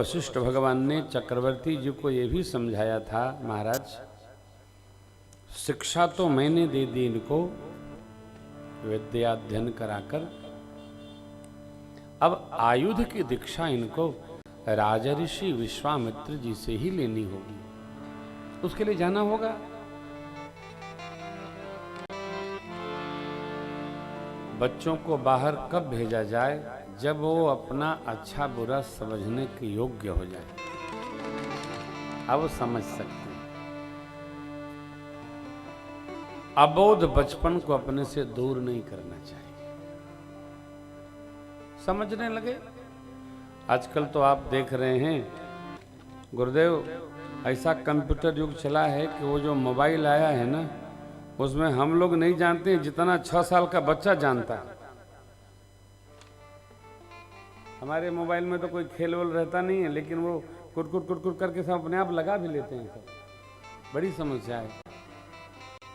वशिष्ठ भगवान ने चक्रवर्ती जी को यह भी समझाया था, महाराज शिक्षा तो मैंने दे दी इनको विद्याध्ययन कराकर, अब आयुध की दीक्षा इनको राजऋषि विश्वामित्र जी से ही लेनी होगी। उसके लिए जाना होगा। बच्चों को बाहर कब भेजा जाए? जब वो अपना अच्छा बुरा समझने के योग्य हो जाए, अब वो समझ सकते हैं। अबोध बचपन को अपने से दूर नहीं करना चाहिए। समझने लगे। आजकल तो आप देख रहे हैं गुरुदेव, ऐसा कंप्यूटर युग चला है कि वो जो मोबाइल आया है ना, उसमें हम लोग नहीं जानते हैं जितना 6 साल का बच्चा जानता है। हमारे मोबाइल में तो कोई खेल वोल रहता नहीं है, लेकिन वो कुट करके सब अपने आप लगा भी लेते हैं। सब बड़ी समस्या है।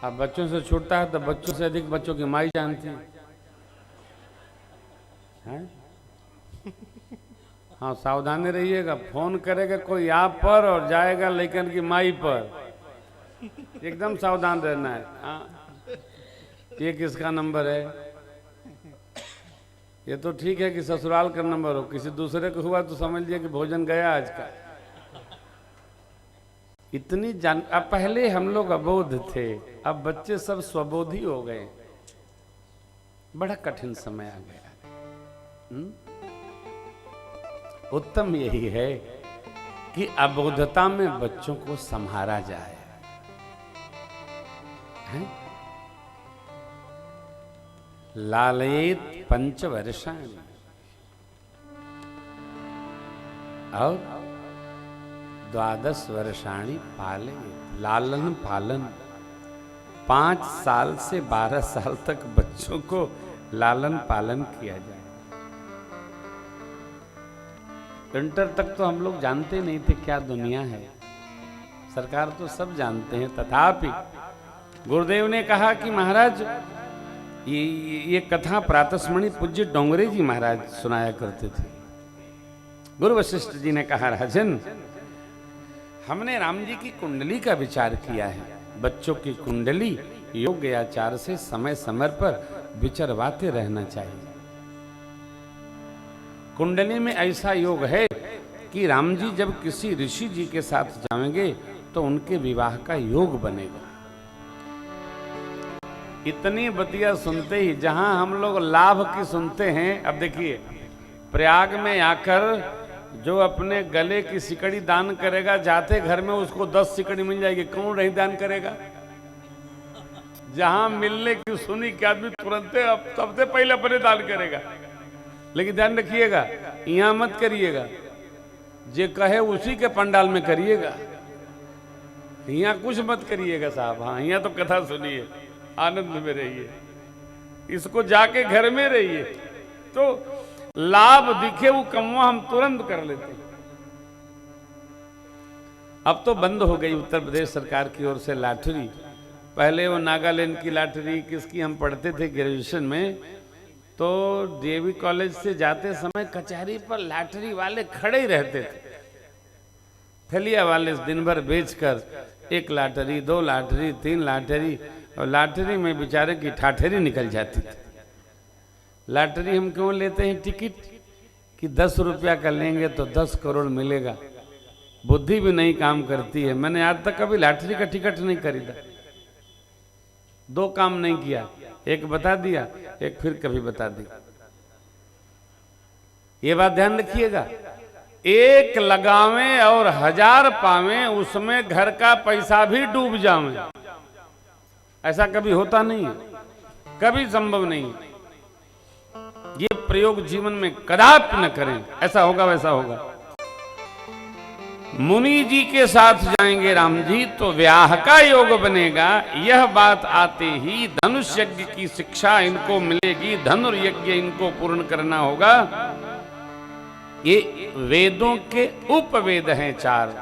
अब बच्चों से छूटता है तो बच्चों से अधिक बच्चों की माई जानती है। हाँ, सावधानी रहिएगा। फोन करेगा कोई आप पर और जाएगा लेकिन की माई पर, एकदम सावधान रहना है। हाँ, ये किसका नंबर है? ये तो ठीक है कि ससुराल का नंबर हो, किसी दूसरे को हुआ तो समझ लिया कि भोजन गया आज का। इतनी जान। अब पहले हम लोग अबोध थे, अब बच्चे सब स्वबोधी हो गए। बड़ा कठिन समय आ गया। उत्तम यही है कि अबोधता में बच्चों को संभाला जाए। लालयेत 5 वर्षाणि और 12 वर्षाणि पालयेत। लालन पालन 5 साल से 12 साल तक बच्चों को लालन पालन किया जाए। इंटर तक तो हम लोग जानते नहीं थे क्या दुनिया है। सरकार तो सब जानते हैं, तथापि गुरुदेव ने कहा कि महाराज ये कथा प्रातस्मरणि पूज्य डोंगरे जी महाराज सुनाया करते थे। गुरु वशिष्ठ जी ने कहा, राजन हमने राम जी की कुंडली का विचार किया है। बच्चों की कुंडली योग्य आचार से समय समय पर विचरवाते रहना चाहिए। कुंडली में ऐसा योग है कि राम जी जब किसी ऋषि जी के साथ जाएंगे तो उनके विवाह का योग बनेगा। इतनी बतिया सुनते ही जहां हम लोग लाभ की सुनते हैं, अब देखिए प्रयाग में आकर जो अपने गले की सिकड़ी दान करेगा, जाते घर में उसको 10 सिकड़ी मिल जाएगी। कौन नहीं दान करेगा? जहां मिलने की सुनी कि आदमी तुरंत अब सबसे पहले अपने दान करेगा। लेकिन ध्यान रखिएगा, यहां मत करिएगा। जे कहे उसी के पंडाल में करिएगा, यहां कुछ मत करिएगा साहब। हाँ, यहां तो कथा सुनिए, आनंद में रहिए, इसको जाके घर में रहिए। तो लाभ दिखे वो कमवा हम तुरंत कर लेते हैं। अब तो बंद हो गई उत्तर प्रदेश सरकार की ओर से लॉटरी। पहले वो नागालैंड की लॉटरी किसकी हम पढ़ते थे ग्रेजुएशन में, तो डीएवी कॉलेज से जाते समय कचहरी पर लॉटरी वाले खड़े ही रहते थे। थलिया वाले दिन भर बेचकर 1 लॉटरी, 2 लॉटरी, 3 लॉटरी, और लॉटरी में बेचारे की ठाठरी निकल जाती थी। लॉटरी हम क्यों लेते हैं टिकट? कि 10 रुपया का लेंगे तो 10 करोड़ मिलेगा। बुद्धि भी नहीं काम करती है। मैंने आज तक कभी लॉटरी का टिकट नहीं खरीदा। 2 काम नहीं किया, एक बता दिया, एक फिर कभी बता दिया। ये बात ध्यान रखिएगा। 1 लगावें और 1000 पावें, उसमें घर का पैसा भी डूब जावे। ऐसा कभी होता नहीं है, कभी संभव नहीं है। ये प्रयोग जीवन में कदापि न करें। ऐसा होगा वैसा होगा। मुनि जी के साथ जाएंगे राम जी तो ब्याह का योग बनेगा। यह बात आते ही धनुष यज्ञ की शिक्षा इनको मिलेगी। धनुर्यज्ञ इनको पूर्ण करना होगा। ये वेदों के उपवेद हैं 4।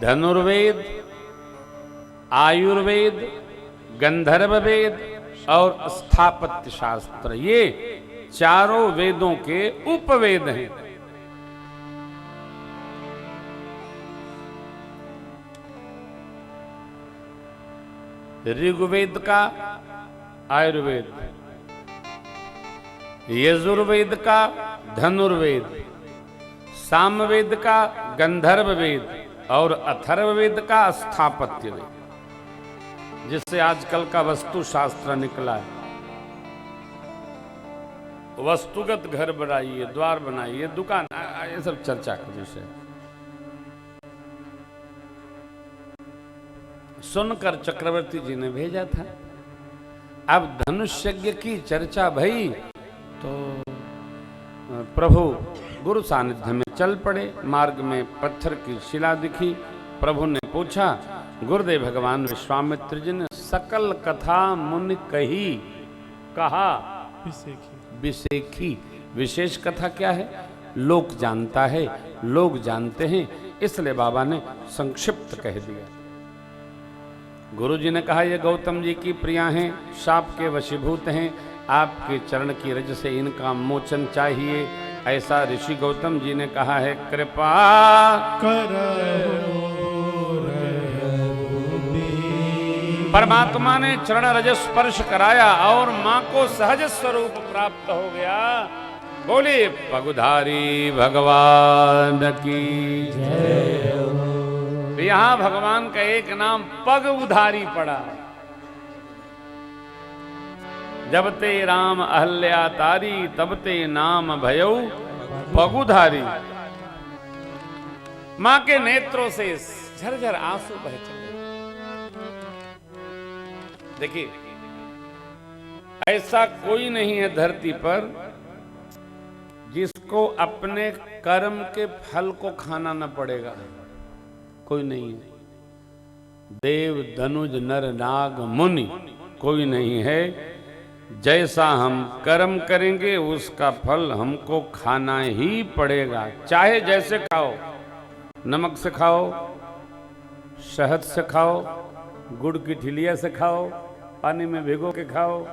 धनुर्वेद, आयुर्वेद, गंधर्व वेद और स्थापत्य शास्त्र। ये चारों वेदों के उपवेद हैं। ऋग्वेद का आयुर्वेद, यजुर्वेद का धनुर्वेद, सामवेद का गंधर्व वेद और अथर्ववेद का स्थापत्य वेद, जिससे आजकल का वस्तु शास्त्र निकला है। वस्तुगत घर बनाइए, द्वार बनाइए, दुकान, ये सब चर्चा का विषय। सुनकर चक्रवर्ती जी ने भेजा था। अब धनुष यज्ञ की चर्चा भई तो प्रभु गुरु सानिध्य में चल पड़े। मार्ग में पत्थर की शिला दिखी। प्रभु ने पूछा, गुरुदेव भगवान विश्वामित्र जी ने सकल कथा मुनि कही, कहा विशेखी। विशेष कथा क्या है? लोक जानता है, लोग जानते हैं, इसलिए बाबा ने संक्षिप्त कह दिया। गुरु जी ने कहा, ये गौतम जी की प्रिया हैं, शाप के वशीभूत हैं, आपके चरण की रज से इनका मोचन चाहिए। ऐसा ऋषि गौतम जी ने कहा है। कृपा करो। परमात्मा ने चरण रज स्पर्श कराया और मां को सहज स्वरूप प्राप्त हो गया। बोले पगुधारी भगवान की जय। यहां भगवान का एक नाम पग उधारी पड़ा। जब ते राम अहल्या तारी, तब ते नाम भयऊ पगुधारी। मां के नेत्रों से झरझर आंसू बह चले। देखिए, ऐसा कोई नहीं है धरती पर जिसको अपने कर्म के फल को खाना न पड़ेगा। कोई नहीं है। देव, धनुज, नर, नाग, मुनि कोई नहीं है। जैसा हम कर्म करेंगे उसका फल हमको खाना ही पड़ेगा। चाहे जैसे खाओ, नमक से खाओ, शहद से खाओ, गुड़ की ठिलिया से खाओ, पानी में भिगो के खाओ,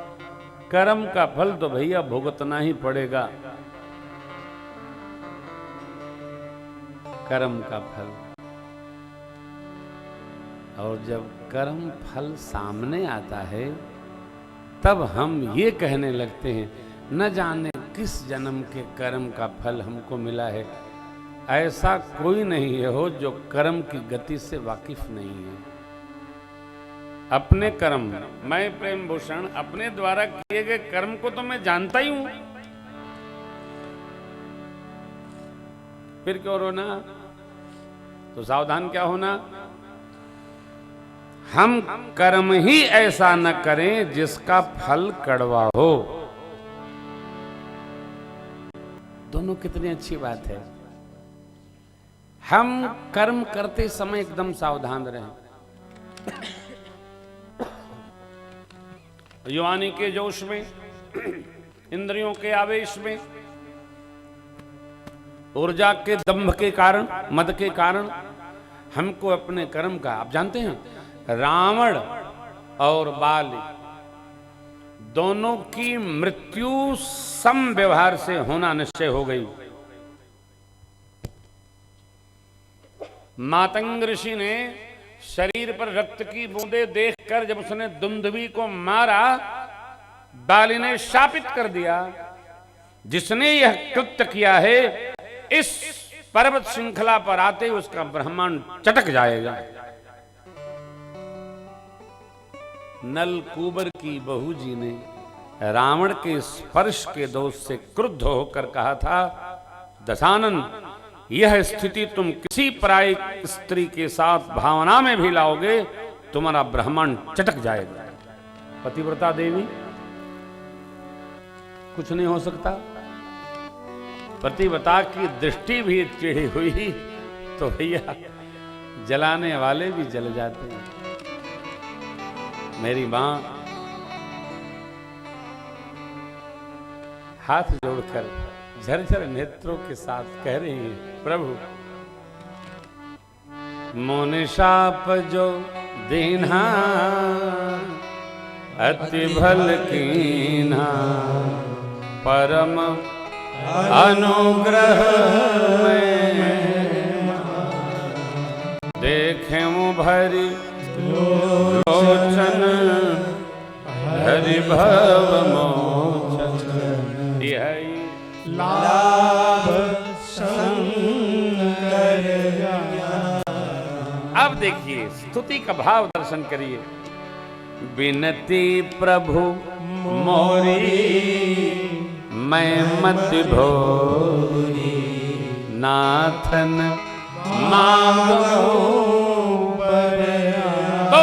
कर्म का फल तो भैया भुगतना ही पड़ेगा। कर्म का फल। और जब कर्म फल सामने आता है तब हम ये कहने लगते हैं, न जाने किस जन्म के कर्म का फल हमको मिला है। ऐसा कोई नहीं है हो जो कर्म की गति से वाकिफ नहीं है। अपने कर्म, मैं प्रेम भूषण अपने द्वारा किए गए कर्म को तो मैं जानता ही हूं, फिर क्यों रोना? तो सावधान क्या होना? हम कर्म ही ऐसा न करें जिसका फल कड़वा हो। दोनों कितनी अच्छी बात है। हम कर्म करते समय एकदम सावधान रहें। युवानी के जोश में, इंद्रियों के आवेश में, ऊर्जा के दंभ के कारण, मद के कारण हमको अपने कर्म का, आप जानते हैं रावण और बाली दोनों की मृत्यु सम व्यवहार से होना निश्चय हो गई। मातंग ऋषि ने शरीर पर रक्त की बूंदें देखकर जब उसने दुंदुभी को मारा, बाली ने शापित कर दिया, जिसने यह कृत्य किया है इस पर्वत श्रृंखला पर आते उसका ब्रह्मांड चटक जाएगा। नल कुबर की बहू जी ने रावण के स्पर्श के दोष से क्रुद्ध होकर कहा था, दशानन, यह स्थिति तुम किसी पराई स्त्री के साथ भावना में भी लाओगे, तुम्हारा ब्रह्मांड चटक जाएगा। पतिव्रता देवी, कुछ नहीं हो सकता। पतिव्रता की दृष्टि भी चिढ़ी हुई तो भैया जलाने वाले भी जल जाते हैं। मेरी मां हाथ जोड़कर झरझर नेत्रों के साथ कह रही है, प्रभु मोने शाप जो दीन्हा अति भल कीन्हा, परम अनुग्रह में देखें भरी लोचन हरि भव मोचन लाभ शंकर। अब देखिए स्तुति का भाव दर्शन करिए। विनती प्रभु मोरी मैं मत भोरी नाथन मांगो तो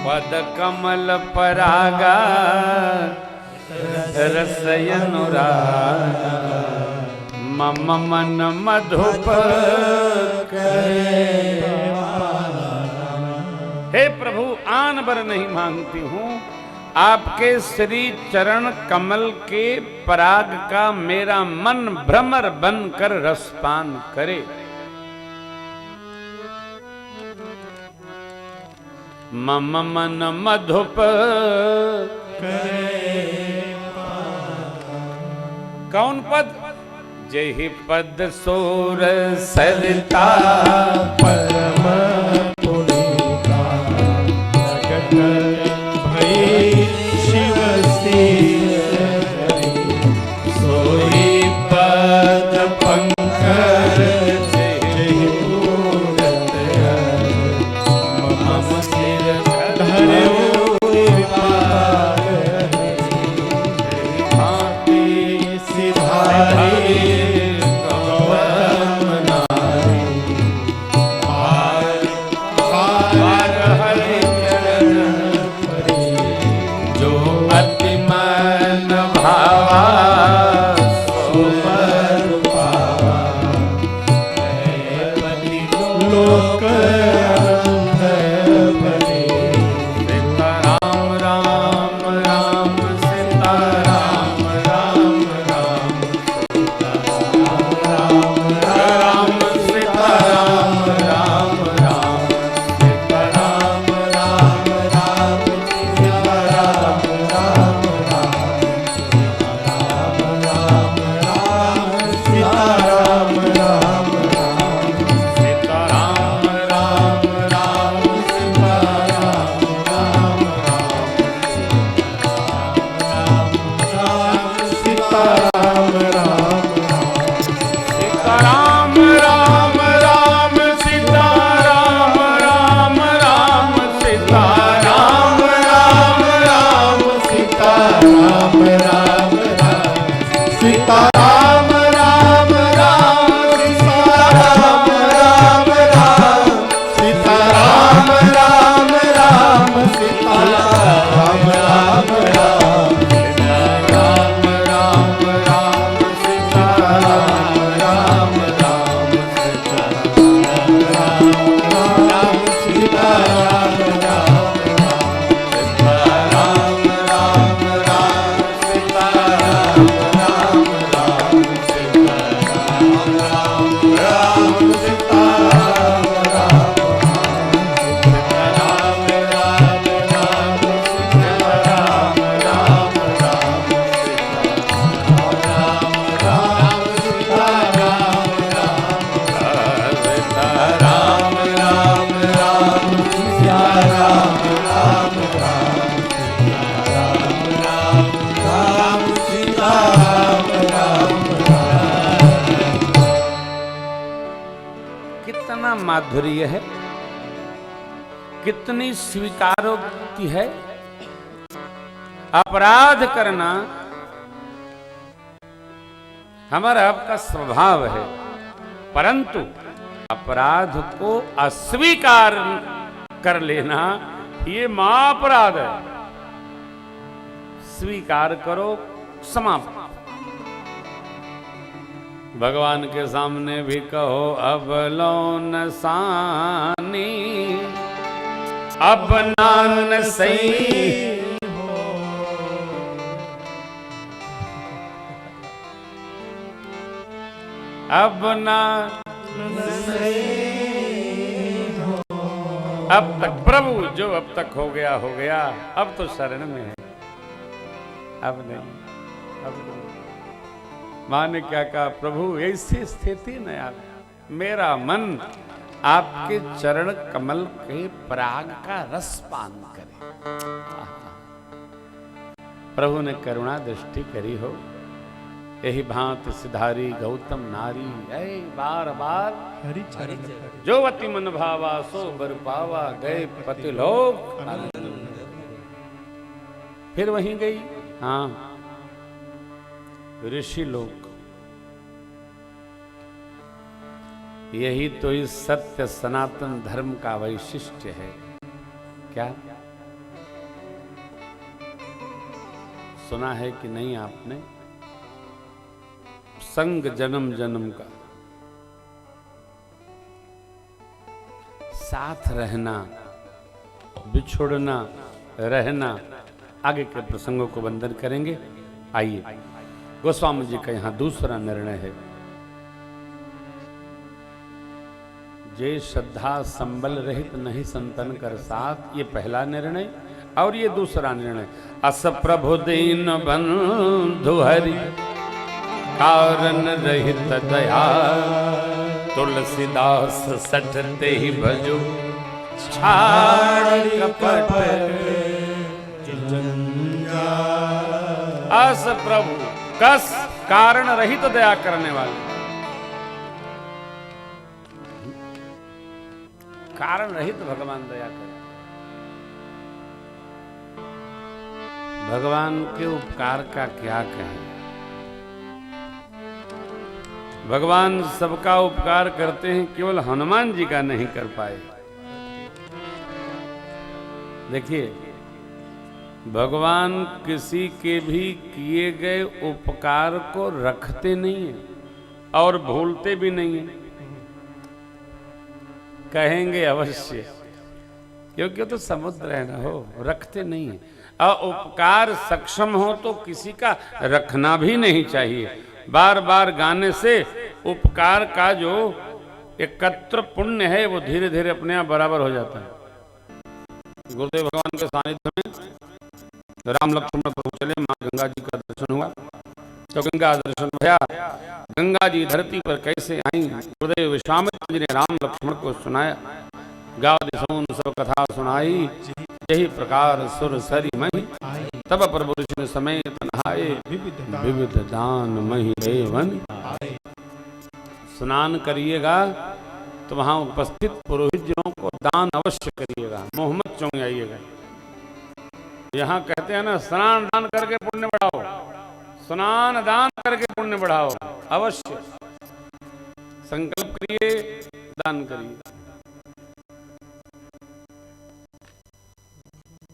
पद कमल परागा रसयनुरागा मम मन मधुप करे। हे प्रभु आन बर नहीं मांगती हूँ, आपके श्री चरण कमल के पराग का मेरा मन भ्रमर बनकर रसपान करे। मम मन मधुप करे। कौन पद? जहि पद सोर सरिता परम पुनीता जगत भई शिव सोई पद पंकज जहि पूरत मम सिर धरऊ माधुर्य है, कितनी स्वीकारोक्ति है। अपराध करना हमारा आपका स्वभाव है, परंतु अपराध को अस्वीकार कर लेना ये महाअपराध है। स्वीकार करो, समाप्त। भगवान के सामने भी कहो अब लौन सानी अब नान सही हो। अब ना अब तक प्रभु जो अब तक हो गया, अब तो शरण में है, अब नहीं। मां ने क्या कहा, प्रभु ऐसी स्थिति न आवे, मेरा मन आपके चरण कमल के पराग का रस पान करे। प्रभु ने करुणा दृष्टि करी हो, यही भांति सिधारी गौतम नारी, ऐ बार बार हरि चरण जो अति मन भावा सो बर पावा, गए पति लोक आनंद। फिर वहीं गई, हाँ, ऋषि लोक। यही तो इस सत्य सनातन धर्म का वैशिष्ट्य है। क्या सुना है कि नहीं आपने? संग जन्म जन्म का, साथ रहना, बिछुड़ना, रहना। आगे के प्रसंगों को वंदन करेंगे। आइए, गोस्वामी जी का यहां दूसरा निर्णय है। जे श्रद्धा संबल रहित नहीं संतन कर साथ, ये पहला निर्णय। और ये दूसरा निर्णय, अस प्रभु दीन बंधु हरि कारण रहित दया, तुलसीदास सठते ही भजो छाड़ कपट। अस प्रभु, कस कारण रहित दया करने वाले, कारण रहित भगवान दया करे। भगवान के उपकार का क्या कहें? भगवान सबका उपकार करते हैं, केवल हनुमान जी का नहीं कर पाए। देखिए, भगवान किसी के भी किए गए उपकार को रखते नहीं हैं और भूलते भी नहीं हैं। कहेंगे अवश्य, क्योंकि वो तो समुद्र है ना, हो रखते नहीं है। और उपकार सक्षम हो तो किसी का रखना भी नहीं चाहिए। बार बार गाने से उपकार का जो एकत्र पुण्य है वो धीरे धीरे अपने आप बराबर हो जाता है। गुरुदेव भगवान के सानिध्य में राम लक्ष्मण प्रभु चले, माँ गंगा जी का दर्शन हुआ तो गंगा दर्शन भया। गंगा जी धरती पर कैसे आई, गुरुदेव विश्वामित्र जी ने राम लक्ष्मण को सुनाया। गाव दिसोन सब कथा सुनाई, यही प्रकार सुर सरी मही, तब प्रभु ऋषि समेत नहाए, विविध दान मही देवन। स्नान करिएगा तो वहां उपस्थित पुरोहित जनों को दान अवश्य करिएगा, मोहम्मद चौंक आइएगा। यहाँ कहते हैं ना, स्नान दान करके पुण्य बढ़ाओ, स्नान दान करके पुण्य बढ़ाओ। अवश्य संकल्प करिए, दान करिए।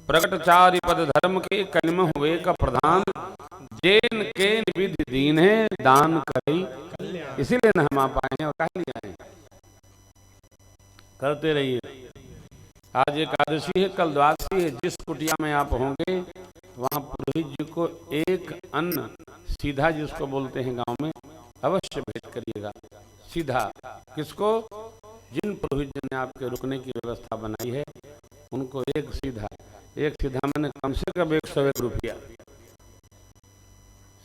प्रकट चारि पद धर्म के कलिम हुए का प्रधान, जैन के विधि दीन है दान करी। इसीलिए न हम आप आए हैं और कह लिया है, करते रहिए। आज एकादशी है, कल द्वादशी है। जिस कुटिया में आप होंगे वहां पुरोहित जी को एक अन्न सीधा, जिसको बोलते हैं गांव में, अवश्य भेंट करिएगा। सीधा किसको? जिन पुरोहित जी ने आपके रुकने की व्यवस्था बनाई है उनको एक सीधा। एक सीधा मैंने कम से कम 101 रुपया।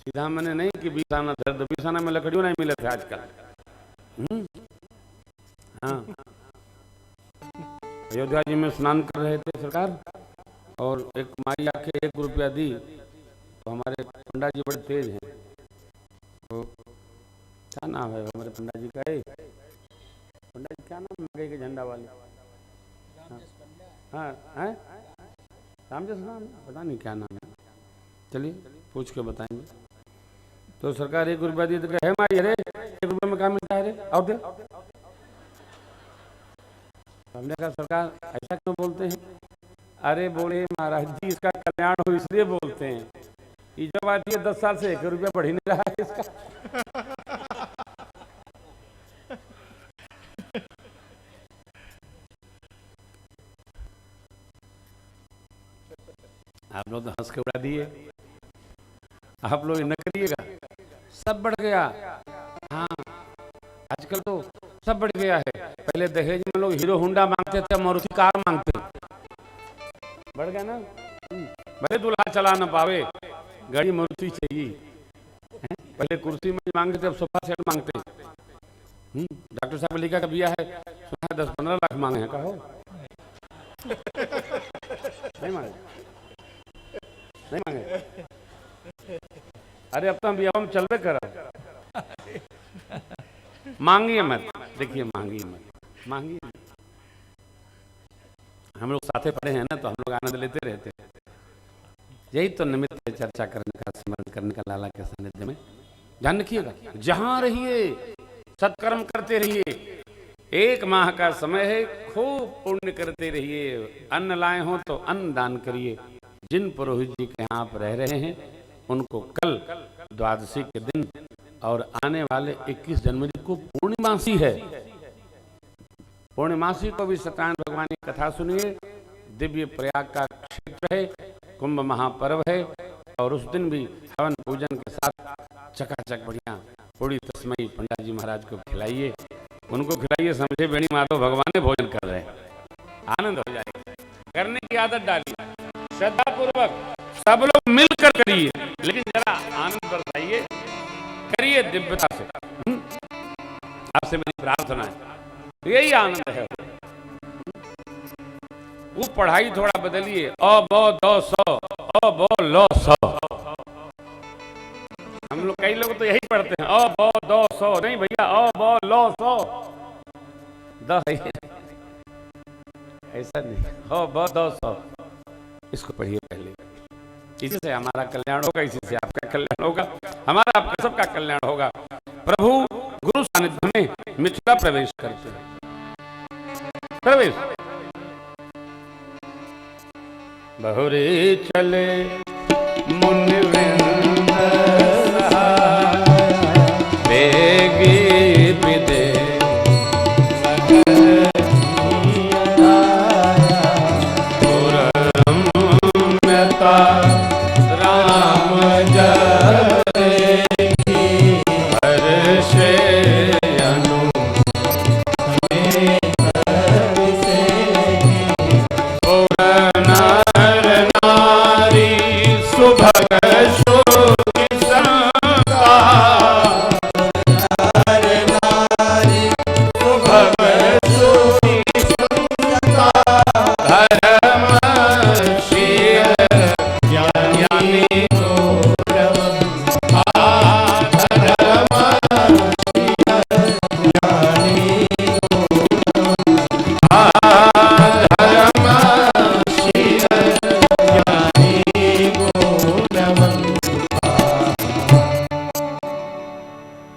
सीधा मैंने नहीं कि 20 आना दर्द, 20 आना में लकड़ियों नहीं मिले थे आजकल। हाँ, अयोध्या जी में स्नान कर रहे थे सरकार, और एक माई आके 1 रुपया दी। तो हमारे पंडा जी बड़े तेज हैं, तो क्या नाम है हमारे पंडा जी का? पंडा जी क्या नाम है के झंडा वाले? हाँ हैं, रामजस नाम, पता नहीं क्या नाम है, चलिए पूछ के बताएंगे। तो सरकार 1 रुपया दी तो कहे माई, अरे 1 रुपये में क्या मिलता है रे, और दे। हमने कहा सरकार ऐसा क्यों बोलते हैं? अरे बोले महाराज जी, इसका कल्याण हो इसलिए बोलते हैं। ये जब आती है 10 साल से 1 रुपया बढ़ ही नहीं रहा है इसका। आप लोग तो हंस के उड़ा दिए, आप लोग न करिएगा, सब बढ़ गया। हाँ, आजकल तो सब बढ़ गया है। पहले दहेज में लोग हीरो होंडा मांगते थे, मारुति कार मांगते, बढ़ गया ना। भले दूल्हा चला न पावे, गाड़ी मारुति चाहिए। पहले कुर्सी में मांगते थे, अब सोफा सेट मांगते हैं। डॉक्टर साहब लिखा का बिया है, सुना है 10-15 लाख मांगे हैं, कहो नहीं मांगे, नहीं मांगे। अरे अब तो हम बिया में चलबे करा, मांगिए मत, देखिए मांगिए मत, मांगिए। हम लोग साथे पढ़े हैं ना, तो हम लोग आनंद लेते रहते हैं। यही तो निमित्त है चर्चा करने का, स्मरण करने का लाला के सानिध्य में। ध्यान रखिएगा, जहां रहिए सत्कर्म करते रहिए। 1 माह का समय है, खूब पुण्य करते रहिए। अन्न लाए हो तो अन्न दान करिए। जिन पुरोहित जी के यहाँ आप रह रहे हैं, उनको कल द्वादशी के दिन और आने वाले 21 जनवरी को पूर्णिमासी है। पूर्णिमासी को भी सत्यनारायण भगवान की कथा सुनिए। दिव्य प्रयाग का क्षेत्र है, कुंभ महापर्व है, और उस दिन भी हवन पूजन के साथ चकाचक बढ़िया पूरी तस्मई पंडित जी महाराज को खिलाइए, उनको खिलाइए, समझे बेणी माधव भगवान ने भोजन कर रहे हैं, आनंद हो जाएगा। करने की आदत डालिए, श्रद्धा पूर्वक सब लोग मिलकर करिए, लेकिन जरा आनंद बरसाइए, करिए दिव्यता से। आपसे मेरी प्रार्थना है, यही आनंद है। वो पढ़ाई थोड़ा बदलिए, अ ब द स, अ ब ल स। हम लोग, कई लोग तो यही पढ़ते हैं, अ ब द स। नहीं भैया, अ ब ल स, द ऐसा नहीं, अ ब द स। इसको पढ़िए पहले, इसी से हमारा कल्याण होगा, इसी से आपका कल्याण होगा, हमारा आपका सबका कल्याण होगा। प्रभु गुरु सानिध्य में मिथिला प्रवेश करते हैं। प्रवेश बहुरे चले मुनि वृंद बेगी विदे पुरम्यता राम जय हर्षे अनु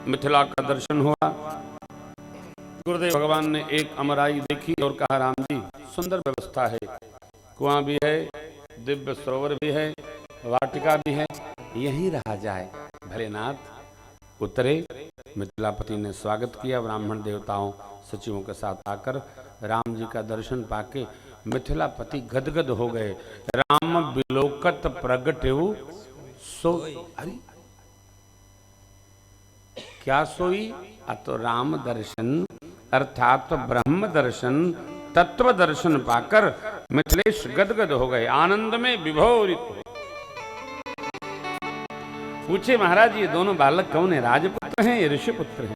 मिथिला का दर्शन हुआ। गुरुदेव भगवान ने एक अमराई देखी और कहा, राम जी सुंदर व्यवस्था है, कुआं भी है, दिव्य सरोवर भी है, वाटिका भी है, यहीं रहा जाए। भलेनाथ उतरे। मिथिलापति ने स्वागत किया। ब्राह्मण देवताओं सचिवों के साथ आकर राम जी का दर्शन पाके मिथिलापति गदगद हो गए। राम बिलोकत प्रगटेऊ सो, अरे क्या सोई? तो राम दर्शन अर्थात ब्रह्म दर्शन, तत्व दर्शन पाकर मिथिलेश गदगद हो गए, आनंद में विभोरित हो। पूछे महाराज ये दोनों बालक कौन है? राजपुत्र हैं, ये ऋषिपुत्र हैं।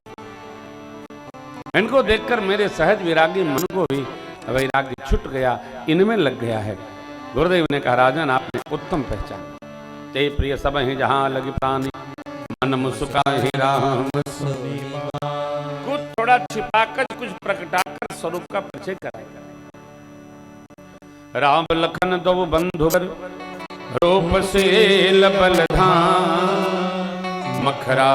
इनको देखकर मेरे सहज विरागी मन को भी वैराग्य छुट गया, इनमें लग गया है। गुरुदेव ने कहा, राजन आपने उत्तम पहचान। ते प्रिय सब हैं जहां लगी प्राणी, मन मुस्का ही राम। कुछ थोड़ा छिपाकर, कुछ प्रकटाकर स्वरूप का परिचय कराएगा। राम लखन दो बंधुवर, रूप से बलधाम, मखरा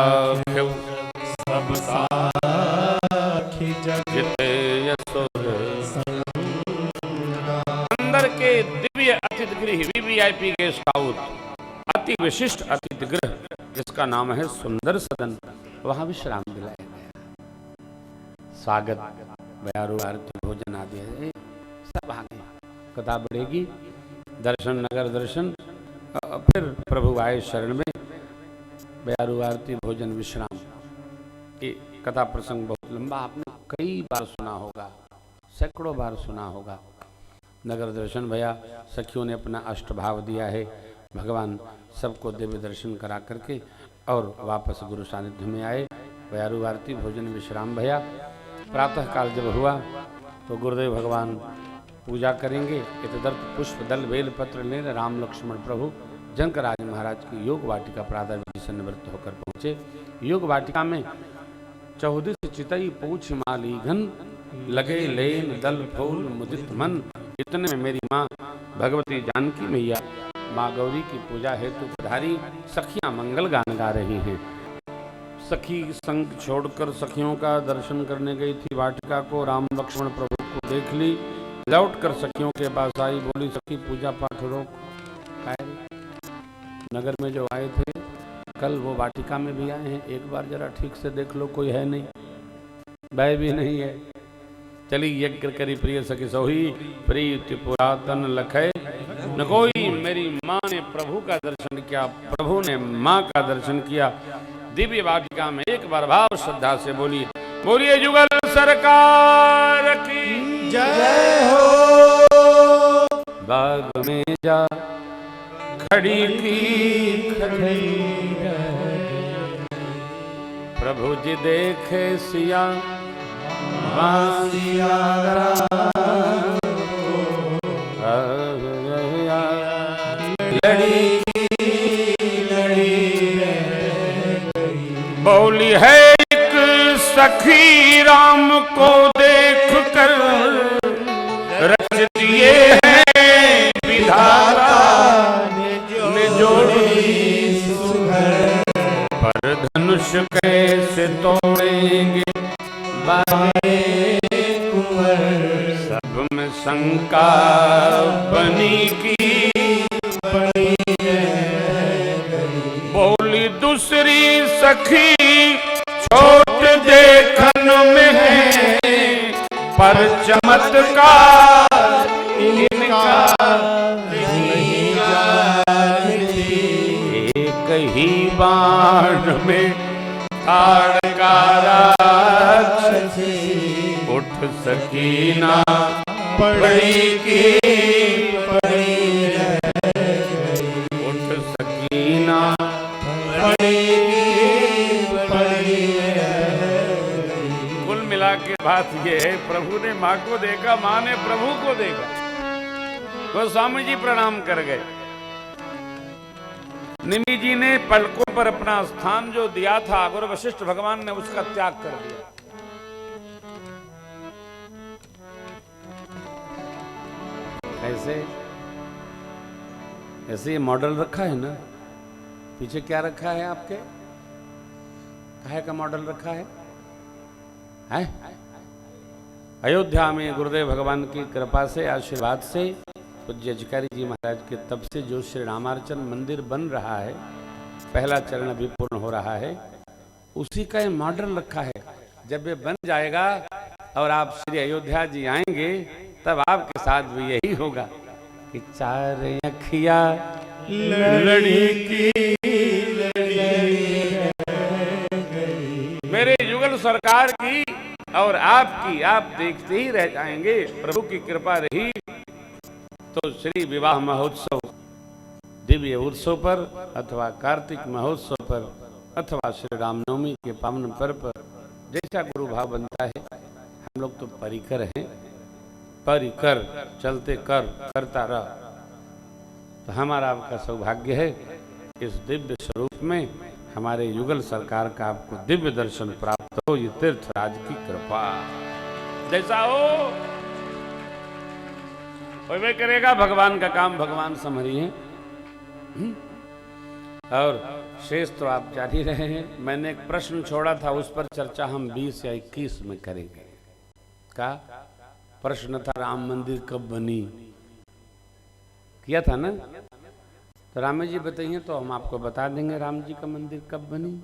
सब साखी जिते यशोर। अंदर के दिव्य अतिथि गृह, वीवीआईपी गेस्ट हाउस, अति विशिष्ट अतिथि गृह, जिसका नाम है सुंदर सदन, वहां विश्राम दिलाया गया। स्वागत, बयारू आरती, भोजन आदि है, सब आगे। कथा बढ़ेगी, दर्शन नगर दर्शन, फिर प्रभु आए शरण में, बयारू आरती, भोजन, विश्राम। ये कथा प्रसंग बहुत लंबा आपने कई बार सुना होगा, सैकड़ों बार सुना होगा। नगर दर्शन भैया सखियों ने अपना अष्टभाव दिया है। भगवान सबको दिव्य दर्शन करा करके और वापस गुरु सानिध्य में आए। वयारु आरती भोजन विश्राम भया। प्रातः काल जब हुआ तो गुरुदेव भगवान पूजा करेंगे। इतदर्थ पुष्प दल बेल पत्र लेने राम लक्ष्मण प्रभु जनकराज महाराज की योग वाटिका प्रातः विधि से निवृत्त होकर पहुँचे। योग वाटिका में 14 चितई पूछ माली घन, लगे लेन दल फूल मुदित मन। इतने में मेरी माँ भगवती जानकी मैया माँ गौरी की पूजा हेतु पधारी। सखियां मंगल गान गा रही हैं। सखी संग छोड़कर सखियों का दर्शन करने गई थी वाटिका को। राम लक्ष्मण प्रभु को देख ली, लौटकर सखियों के पास आई, बोली सखी पूजा पाठ रोक। नगर में जो आए थे कल वो वाटिका में भी आए हैं, एक बार जरा ठीक से देख लो, कोई है नहीं, भय भी नहीं है। चली यज्ञ करी प्रिय सखी सोही, प्रीति पुरातन लखै न कोई। मेरी माँ ने प्रभु का दर्शन किया, प्रभु ने माँ का दर्शन किया। दिव्य वाटिका में एक बार भाव श्रद्धा से बोली, बोलिए जुगल सरकार की जय हो। बाग में जा खड़ी की खड़ी, प्रभु जी देखे सिया बांसिया लड़ी बोली है एक सखी राम को देख कर रच दिए हैं विधाता ने जोड़ी सुघर, पर धनुष कैसे तोड़ेंगे बाहे कुंवर। सब में शंका बनी की बोली दूसरी सखी छोट देखन में है, पर चमत्कार इनका नहीं जानती। एक ही बाण में ताड़का राक्षसी, उठ सकीना पड़ी की पड़ी उठ सकीना कुल मिला के बात ये है, प्रभु ने माँ को देखा, माँ ने प्रभु को देखा। तो स्वामी जी प्रणाम कर गए। निमि जी ने पलकों पर अपना स्थान जो दिया था गुरु वशिष्ठ भगवान ने उसका त्याग कर दिया। ऐसे ऐसे ये मॉडल रखा है ना, पीछे क्या रखा है आपके, काहे का मॉडल रखा है? अयोध्या में गुरुदेव भगवान की कृपा से आशीर्वाद से पूज्य अधिकारी जी महाराज के तब से जो श्री रामार्चन मंदिर बन रहा है, पहला चरण अभी पूर्ण हो रहा है, उसी का ये मॉडल रखा है। जब ये बन जाएगा और आप श्री अयोध्या जी आएंगे तब आपके साथ भी यही होगा कि चार अखिया लड़ी की मेरे युगल सरकार की और आपकी, आप देखते ही रह जाएंगे। प्रभु की कृपा रही तो श्री विवाह महोत्सव दिव्य उत्सव पर अथवा कार्तिक महोत्सव पर अथवा श्री रामनवमी के पावन पर्व पर जैसा गुरु भाव बनता है, हम लोग तो परिकर हैं, परिकर चलते कर करता रह। तो हमारा आपका सौभाग्य है इस दिव्य स्वरूप में हमारे युगल सरकार का आपको दिव्य दर्शन प्राप्त हो। ये तीर्थराज की कृपा जैसा हो वही करेगा। भगवान का काम भगवान संभरिए। और शेष तो आप जारी रहे हैं। मैंने एक प्रश्न छोड़ा था, उस पर चर्चा हम 20 या 21 में करेंगे। का प्रश्न था राम मंदिर कब बनी, किया था ना? तो राम जी बताइए तो हम आपको बता देंगे राम जी का मंदिर कब बनी।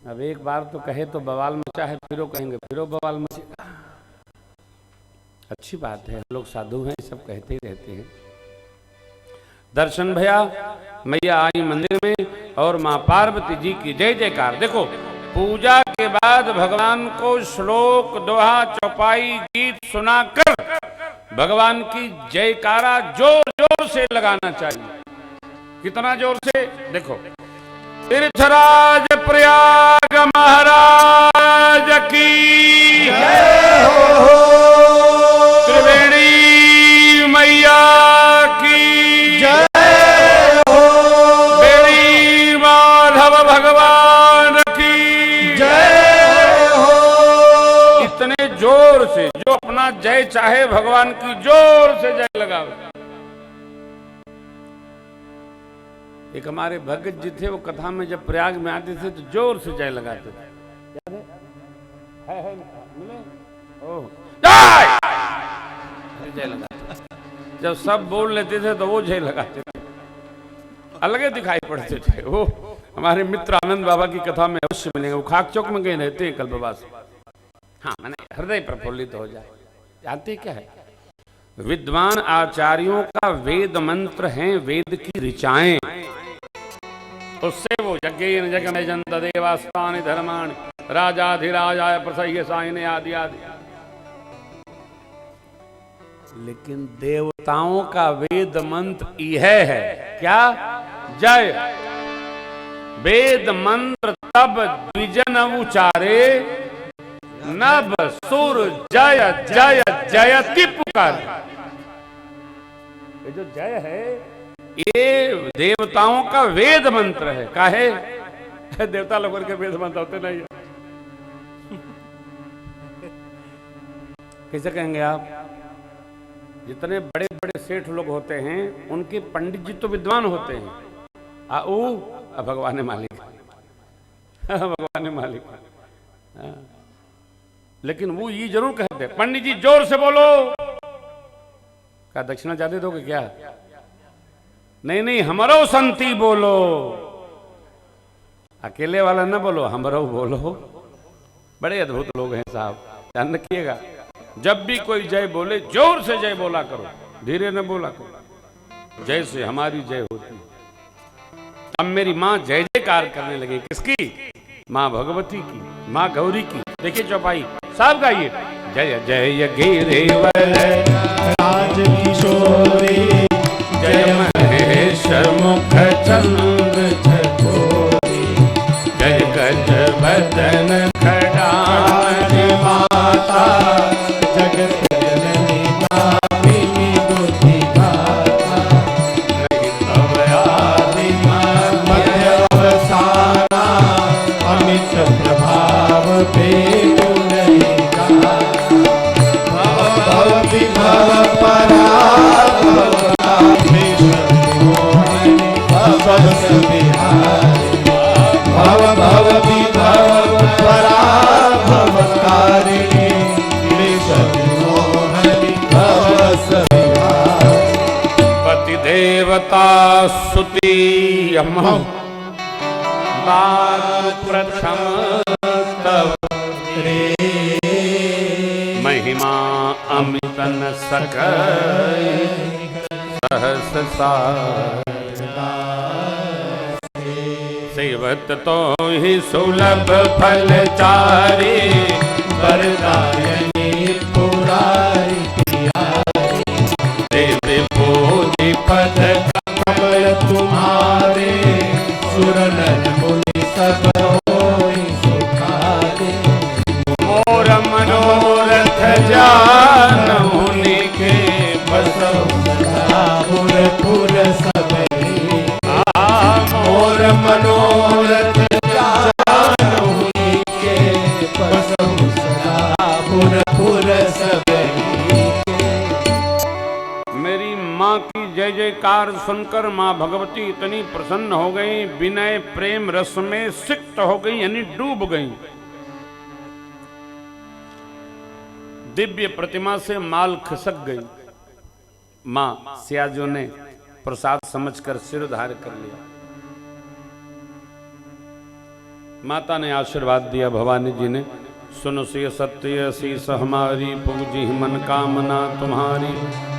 अब एक बार तो कहे तो बवाल मचा है, फिर कहेंगे फिर बवाल मचेगा। अच्छी बात है, हम लोग साधु हैं, सब कहते ही रहते हैं। दर्शन भया, मैया आई मंदिर में और माँ पार्वती जी की जय जयकार। देखो पूजा के बाद भगवान को श्लोक दोहा चौपाई गीत सुनाकर भगवान की जयकारा जोर जोर से लगाना चाहिए। कितना जोर से? देखो तीर्थराज प्रयाग महाराज की जय हो। त्रिवेणी मैया की जय हो। बेड़ी माधव भगवान की जय हो। इतने जोर से जो अपना जय चाहे भगवान की जोर से जय लगावे। एक हमारे भगत जी थे, वो कथा में जब प्रयाग में आते थे तो जोर से जय लगाते थे। याद है मिले? ओह जय लगाते थे। जब सब बोल लेते थे तो वो जय लगाते थे, अलग दिखाई पड़ते थे। वो हमारे मित्र आनंद बाबा की कथा में अवश्य मिलेंगे। वो खाक चौक में गए रहते हैं कल्पवास। हाँ, मैंने हृदय प्रफुल्लित हो जाए। जानते क्या है, विद्वान आचार्यों का वेद मंत्र हैं, वेद की ऋचाएं। उससे वो यज्ञेन जगमेजन्त देवास्तानि धर्माणि राजाधिराजाय प्रसह्य सायने आदि आदि। लेकिन देवताओं का वेद मंत्र यह है क्या? जय। वेद मंत्र तब द्विजन उचारे, नभ सुर जय जय जयति पुकार। ये जो जय है ये देवताओं का वेद मंत्र है। काहे? देवता लोगों के वेद मंत्र होते नहीं है। कैसे कहेंगे आप? जितने बड़े बड़े सेठ लोग होते हैं उनके पंडित जी तो विद्वान होते हैं। भगवान मालिक भगवान मालिक। लेकिन वो ये जरूर कहते हैं, पंडित जी जोर से बोलो। क्या दक्षिणा ज्यादा दोगे क्या? नहीं, हमरो संति बोलो। अकेले वाला ना बोलो, हमरो बोलो। बड़े अद्भुत लोग हैं साहब, ध्यान रखिएगा। जब भी कोई जय बोले जोर से जय बोला करो, धीरे न बोला करो। जय से हमारी जय होती है। अब मेरी माँ जय जयकार करने लगी। किसकी? माँ भगवती की, माँ गौरी की। देखिए चौपाई साहब गाइए, जय जय गिरिवर राज किशोरी, जय महेश्वर मुख चंद्र चकोरी, जय गज बदन खड़ान माता, जगत जननी भामिनी बुद्धि दाता, नहीं तब आदि मध्य अवसाना, अमित प्रभाव भेदु नहीं जाना। भव विभव पराभव मोहनी भवस बिहारी, भव विभव पराभव कारिणी, मोहनी भवस बिहारी। पति देवता स्तुति अमो प्रथम तव महिमा अमितन सकय सहस सेवत तो ही सुलभ फल चारी, वरदायनी पुरारी प्यारी, देव भोजि पद कमल तुम्हारे, सुर नर मुनि सब होई सुखारे। मोर मनोरथ जानहुनि के बसहु पुर सबरी, मोर मनोरथ जानहुनि के बसहु सदा पुर सबरी। मेरी माँ की जय जयकार सुनकर माँ भगवती इतनी प्रसन्न हो गई, विनय प्रेम रस में सिक्त हो गई, यानी डूब गई। दिव्य प्रतिमा से माल खिसक गई। माँ सियाजो ने प्रसाद समझकर सिर धार कर लिया। माता ने आशीर्वाद दिया भवानी जी ने, सुनो से सत्य शीस हमारी, पूजी मन कामना तुम्हारी।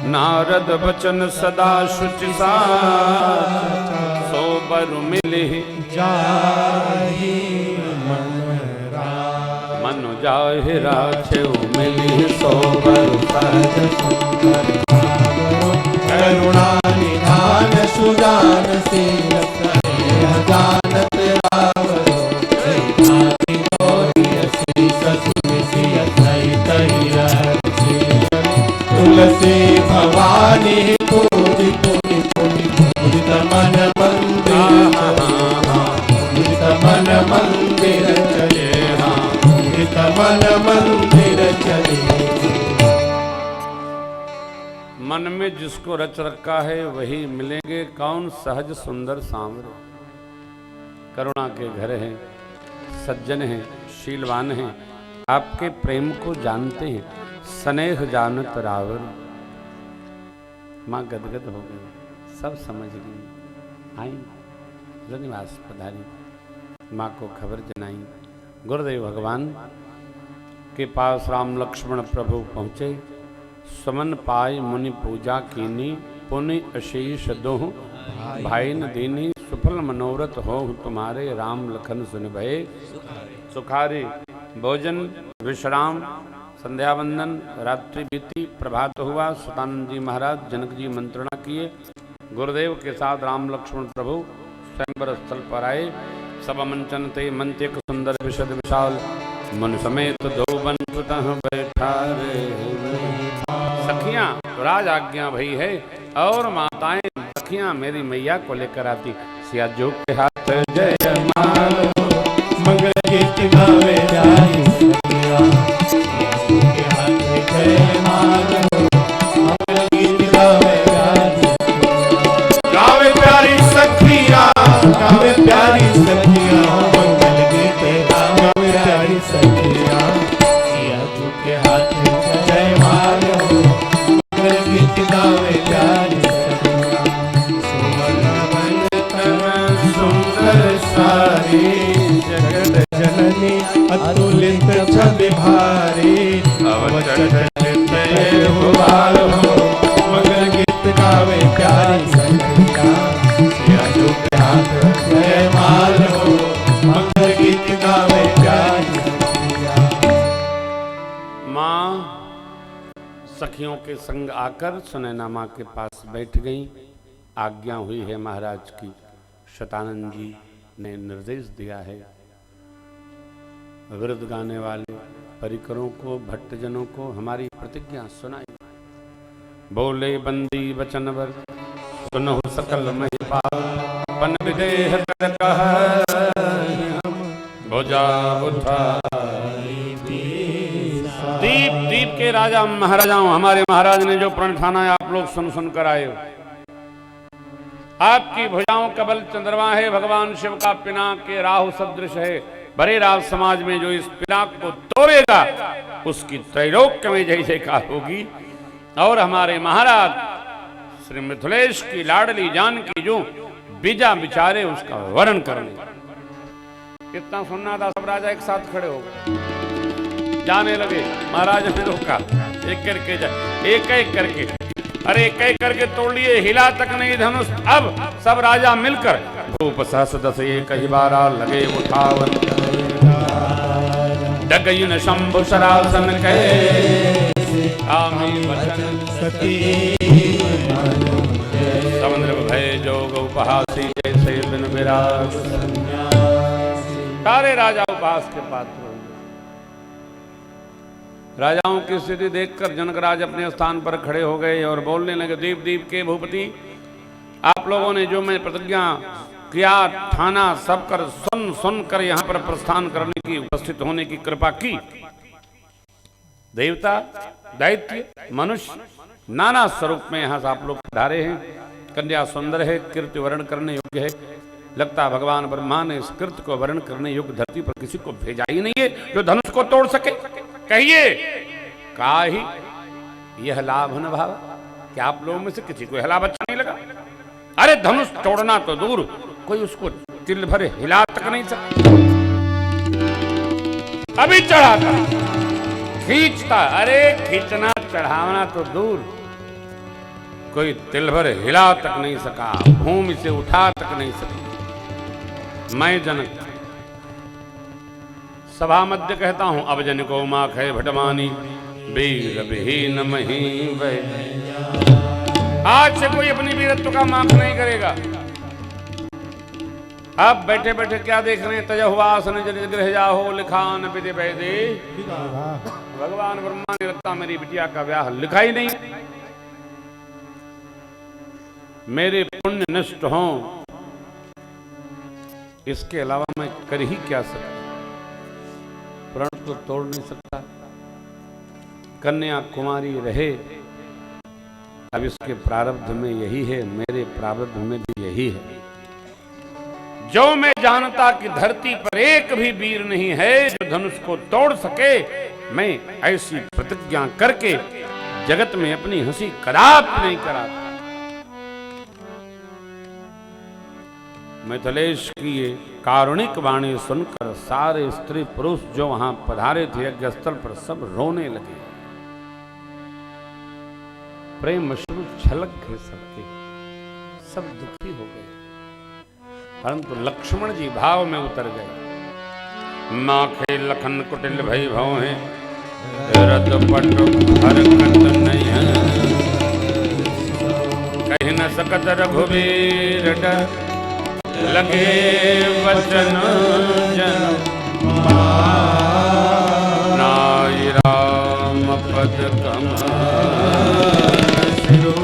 नारद बचन सदा शुचि साच, सो बर मिले जाहि मन जाहि राछे मिली सो बर सहज सुंदर करुणा निधान सुजान से जानत तुलसी भवानी पूजी पूजी पूजी पूजित मन मंदिर पूजित मन मंदिर चले पूजित मन मंदिर चले। मन में जिसको रच रखा है वही मिलेंगे, कौन सहज सुंदर सांवरे। करुणा के घर हैं, सज्जन हैं, शीलवान हैं, आपके प्रेम को जानते हैं, स्नेह जानत रावर। माँ गदगद हो गई, सब समझ गई, आई रनिवास पधारी, माँ को खबर जनाई। गुरुदेव भगवान के पास राम लक्ष्मण प्रभु पहुँचे। समन पाय मुनि पूजा कीनी, पुनि आशीष दोह भाई न दीनी। सुफल मनोरथ हो तुम्हारे, राम लखन सुन भये सुखारे। भोजन विश्राम संध्या वंदन, रात्रि बीती, प्रभात हुआ। सतानंद जी महाराज जनक जी मंत्रणा किए। गुरुदेव के साथ राम लक्ष्मण प्रभु स्वयंवर स्थल पर आए। सब मंचन ते मंत्य सुंदर विशद विशाल, मन समेत दो बंधुत बैठा रे। सखियां राज आज्ञा भई है और माताएं सखियां मेरी मैया को लेकर आती। सिया जो के हाथ जय मालो, मंगल गीत गावे जाई सखिया, के हाथ जय मालो, मंगल गीत गावे जाई सखिया। गावे प्यारी सखिया, गावे प्यारी सखिया, मंगल गीत गावे प्यारी सखिया। सिया जो के हाथ जय मालो, मंगल गीत गावे प्यारी सखिया। सुंदर सारी जगत जननी, अतुलित छवि भारी, अवचलित भुवाल हो, मंगल गीत गावे प्यारी सखिया। सिया जो के हाथ जय माल हो, मंगल गीत गावे प्यारी सखिया। माँ सखियों के संग आकर सुनैना माँ के पास बैठ गई। आज्ञा हुई है महाराज की, शतानंद जी ने निर्देश दिया है। विरुद्ध गाने वाले परिकरों को, भट्टजनों को हमारी प्रतिज्ञा सुनाई। बोले बंदी वचन वर, सुनो सकल महिपाल, पन विदेह कर कह भुजा उठाई। दीप दीप के राजा महाराजाओं, हमारे महाराज ने जो प्रण ठाना है आप लोग सुन सुन कर आए हो। आपकी भुजाओं का बल चंद्रमा है, भगवान शिव का पिनाक के राहु सदृश है। बड़े राज समाज में जो इस पिनाक को तोड़ेगा उसकी त्रैलोक्य में जय जयकार होगी। और हमारे महाराज श्री मिथिलेश की लाडली जानकी जो बीजा बिचारे उसका वर्णन करेंगे। कितना सुनना था, सब राजा एक साथ खड़े हो गए, जाने लगे। महाराज ने रोका, एक करके जाए, एक एक करके, अरे एक एक करके तोड़ लिए, हिला तक नहीं धनुष। अब सब राजा मिलकर भूप सहस दस एक ही बारा लगे उठावन। डगयुन शंभु सरासन कहे, आमी वचन सती समुद्र भय जोग उपहासी, जैसे बिन विराग। सारे राजा उपहास के पात्र। राजाओं की स्थिति देखकर जनकराज अपने स्थान पर खड़े हो गए और बोलने लगे, दीप दीप के भूपति, आप लोगों ने जो मैं प्रतिज्ञा किया ठाना सब कर सुन सुन कर यहाँ पर प्रस्थान करने की, उपस्थित होने की कृपा की। देवता, दैत्य, मनुष्य नाना स्वरूप में यहाँ से आप लोग पधारे हैं। कन्या सुंदर है, कीर्ति वर्ण करने योग्य है। लगता भगवान ब्रह्मा ने इस कृत्य को वर्ण करने योग्य धरती पर किसी को भेजा ही नहीं है जो धनुष को तोड़ सके। कहिए काहि यह लाभ न भाव, क्या आप लोगों में से किसी को यह लाभ अच्छा नहीं लगा? अरे धनुष तोड़ना तो दूर, कोई उसको तिल भर हिला तक नहीं सकता। अभी चढ़ाता, खींचता, अरे खींचना चढ़ावना तो दूर, कोई तिल भर हिला तक नहीं सका, भूमि से उठा तक नहीं सका। मैं जनक सभा मध्य कहता हूं, अब जन को माख है भटमानी, वीर विहीन मही वह। आज से कोई अपनी वीरत्व का माख नहीं करेगा। अब बैठे बैठे क्या देख रहे हैं? तजहुआसन जनित गृह जाहो लिखान विधि वैदे। भगवान ब्रह्मा ने लगता मेरी बिटिया का ब्याह लिखा ही नहीं, मेरे पुण्य नष्ट हों, इसके अलावा मैं कर ही क्या सकता? प्रण तो तोड़ नहीं सकता, कन्या कुमारी रहे। अब इसके प्रारब्ध में यही है, मेरे प्रारब्ध में भी यही है। जो मैं जानता कि धरती पर एक भी वीर नहीं है जो धनुष को तोड़ सके, मैं ऐसी प्रतिज्ञा करके जगत में अपनी हंसी कदापि नहीं कराता। मिथिलेश की ये कारुणिक वाणी सुनकर सारे स्त्री पुरुष जो वहां पधारे थे यज्ञ स्थल पर सब रोने लगे। प्रेम अश्रु छलक गए सबके, सब दुखी हो गए। परंतु लक्ष्मण जी भाव में उतर गए। माखे लखन कुटिल भई भव है, रद पट हर कंत नहीं है। कहीं न सकत रघुवीर डर, लगे वचन जन नाई राम पद कम सिरो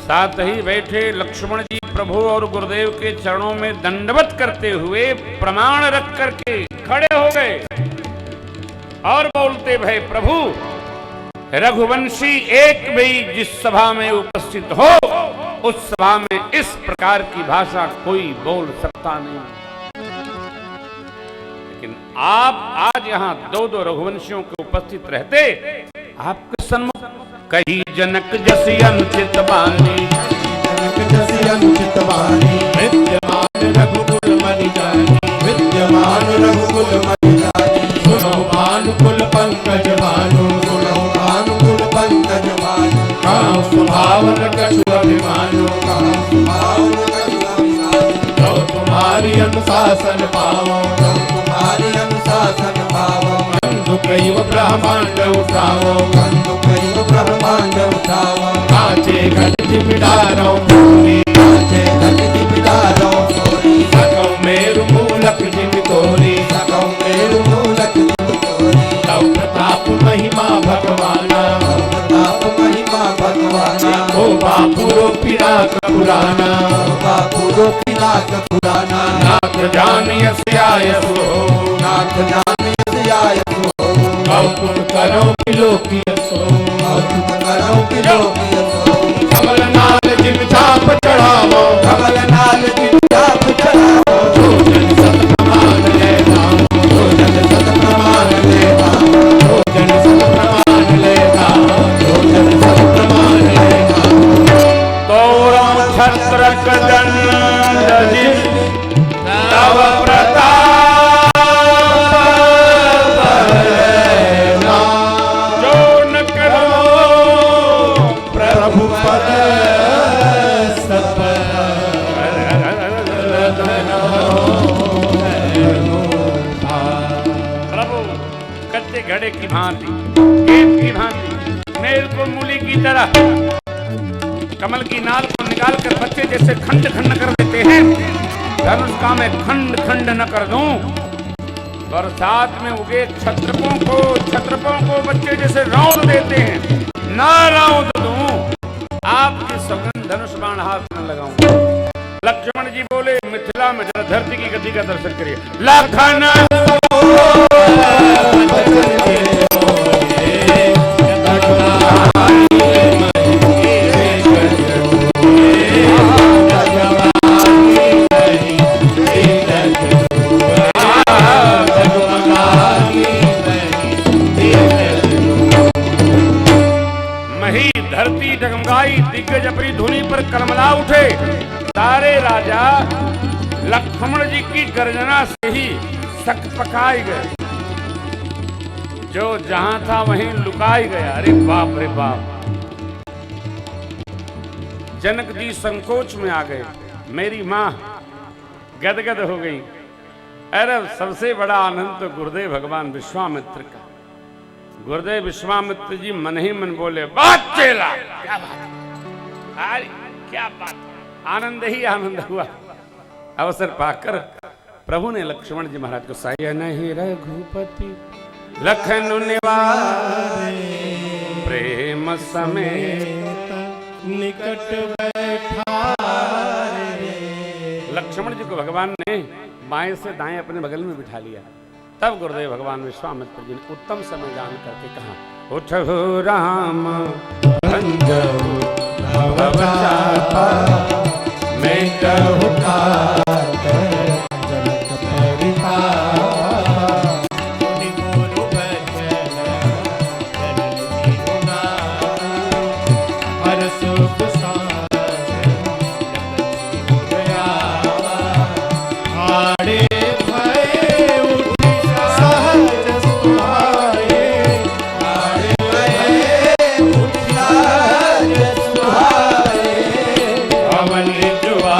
साथ ही बैठे लक्ष्मण जी प्रभु और गुरुदेव के चरणों में दंडवत करते हुए प्रमाण रख करके खड़े हो गए और बोलते भय प्रभु, रघुवंशी एक भी जिस सभा में उपस्थित हो उस सभा में इस प्रकार की भाषा कोई बोल सकता नहीं, लेकिन आप आज यहाँ दो दो रघुवंशियों के उपस्थित रहते, आपके सन्मुख कही जनक जसी अनुचित बानी, विद्यमान रघुकुल मणि जानी, विद्यमान रघुकुल मणि जानी। सुनो भानुकुल पंकज भानु, सुनो भानुकुल पंकज भानु। काम सुभावन कछु अभिमानो, काम सुभावन कछु अभिमानो। जो तुम्हारी अनुशासन पावो, जो तुम्हारी अनुशासन पावो। कंधु कैव ब्रह्मांड उठावो, कंधु कैव ब्रह्मांड उठावो। कांचे घट जिमिदारो पूरी, कांचे घट जिमिदारो पूरी। सकौ मेरु मूलक जिमि तोरी, सकौ मेरु मूलक जिमि तोरी। तव प्रताप महिमा भगवाना, तव प्रताप महिमा भगवाना। ओ बापुरो पिराक पुराना, ओ बापुरो पिराक पुराना। नाथ जानियस आयसो, नाथ जानियस आयसो। अवकुल करो पिलोकियसो, अवकुल करो पिलोकियसो। कमल नाल जिम चाप चढ़ावो, कमल नाल जिम चाप चढ़ावो। जो जन सत प्रमाण लेना, जो जन सत प्रमाण लेना, जो जन सत प्रमाण लेना, जो जन सत प्रमाण लेना। तोरा छत्र कदन तव प्रताप जो न करो प्रभु पद सत। प्रभु कच्चे घड़े की भांति, गेंद की भांति, मेल को मूली की तरह कमल की नाल को निकाल कर बच्चे जैसे खंड खंड कर देते हैं, धनुष का मैं खंड खंड न कर दूं। बरसात में उगे छत्रपों को बच्चे जैसे रौंद देते हैं, ना रौंद दूं। आपकी सघन धनुष बाण हाथ में लगाऊं। लक्ष्मण जी बोले मिथिला में जरा धरती की गति का दर्शन करिए। लखन दिग्गज अपनी धुनी पर करमला उठे। सारे राजा लक्ष्मण जी की गर्जना से ही सकपकाए गए, जो जहां था वहीं लुकाई गया। अरे बाप रे बाप! जनक जी संकोच में आ गए, मेरी मां गदगद हो गई। अरे सबसे बड़ा आनंद तो गुरुदेव भगवान विश्वामित्र का। गुरुदेव विश्वामित्र जी मन ही मन बोले, बात चेला, क्या बात, अरे क्या बात, आनंद ही आनंद हुआ। अवसर पाकर प्रभु ने लक्ष्मण जी महाराज को सयन ही रघुपति लखन निवारे प्रेम समेत निकट बैठा रे। लक्ष्मण जी को भगवान ने बाएं से दाएं अपने बगल में बिठा लिया। तब गुरुदेव भगवान विश्वामित्र जी ने उत्तम समय जान करके कहा, उठो राम भंजहु भव चापा, मैं कहूँ तात जनक परितापा। मुनि गुरु बचन चरण सिरुना, हर सुख साधन लगन गयावा। हाड़े भय उठी सहज सुहाए, हाड़े भय उठी सहज सुहाए। पवन जुआ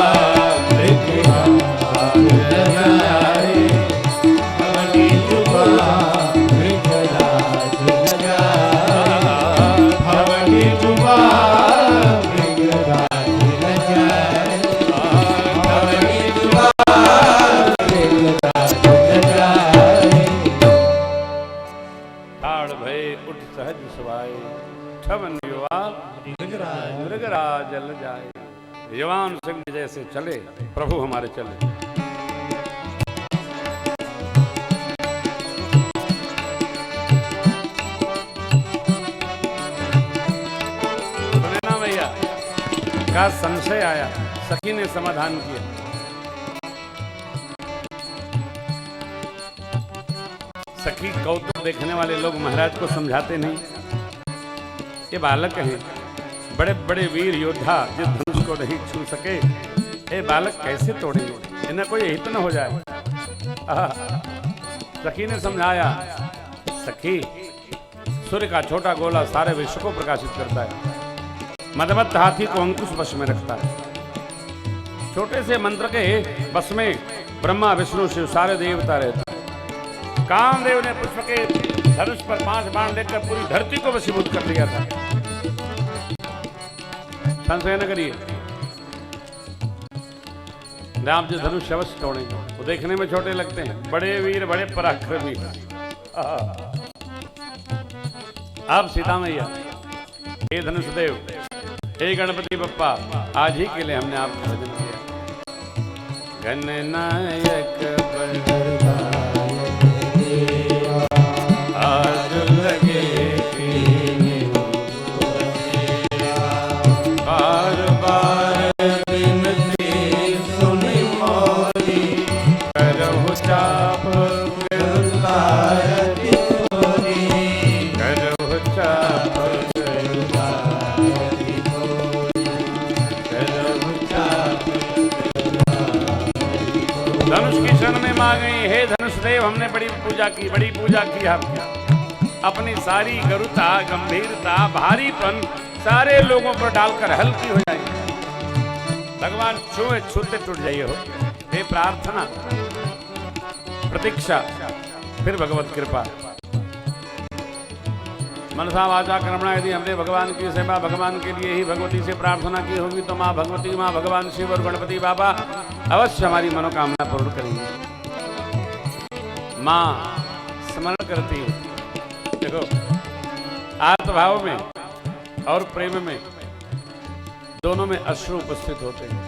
मृगराज लगाए, पवन जुआ मृगराज लगाए, पवन जुआ मृगराज लगाए, पवन जुआ मृगराज लगाए। ठाड़ भय उठ सहज सुभाए, ठवन युवा मृगराज जल जाए। जवान सिंह जैसे चले प्रभु हमारे चले। सुने ना भैया, का संशय आया, सखी ने समाधान किया। सखी कौतुक देखने वाले लोग महाराज को समझाते नहीं। ये बालक हैं, बड़े बड़े वीर योद्धा जिस धनुष को नहीं छू सके, ये बालक कैसे तोड़ेंगे, इन्हें कोई हित न हो जाए। सखी ने समझाया, सखी सूर्य का छोटा गोला सारे विश्व को प्रकाशित करता है, मदमत्त हाथी को अंकुश वश में रखता है। छोटे से मंत्र के वश में ब्रह्मा विष्णु शिव सारे देवता रहते हैं। कामदेव ने पुष्प के धनुष पर 5 बाण लेकर पूरी धरती को वशीभूत कर दिया था। संशय न करिए, राम जी धनुष अवश्य तोड़ेंगे। वो देखने में छोटे लगते हैं, बड़े वीर बड़े पराक्रमी। अब सीता मैया, हे धनुष देव, हे गणपति बप्पा, आज ही के लिए हमने आपका भजन किया। गणनायक आज लगे बार बार विनती सुनी मोरी, करहु चाप गिरलायति तोरी, करहु चाप गिरलायति तोरी, करहु चाप गिरलायति तोरी। धनुष की शरण में मां गई, हे धनुष देव, हमने बड़ी पूजा की, बड़ी पूजा की आपकी। अपनी सारी गरुता, गंभीरता, भारीपन सारे लोगों पर डालकर हल्की हो जाएगी। भगवान छुए छूते टूट जाइए हो। हे प्रार्थना, प्रतीक्षा, फिर भगवत कृपा। मनसा वाचा कर्मणा यदि हमने भगवान की सेवा भगवान के लिए ही भगवती से प्रार्थना की होगी तो माँ भगवती, माँ भगवान शिव और गणपति बाबा अवश्य हमारी मनोकामना पूर्ण करेंगे। माँ स्मरण करती है। देखो, आर्तभाव में और प्रेम में दोनों में अश्रु उपस्थित होते हैं।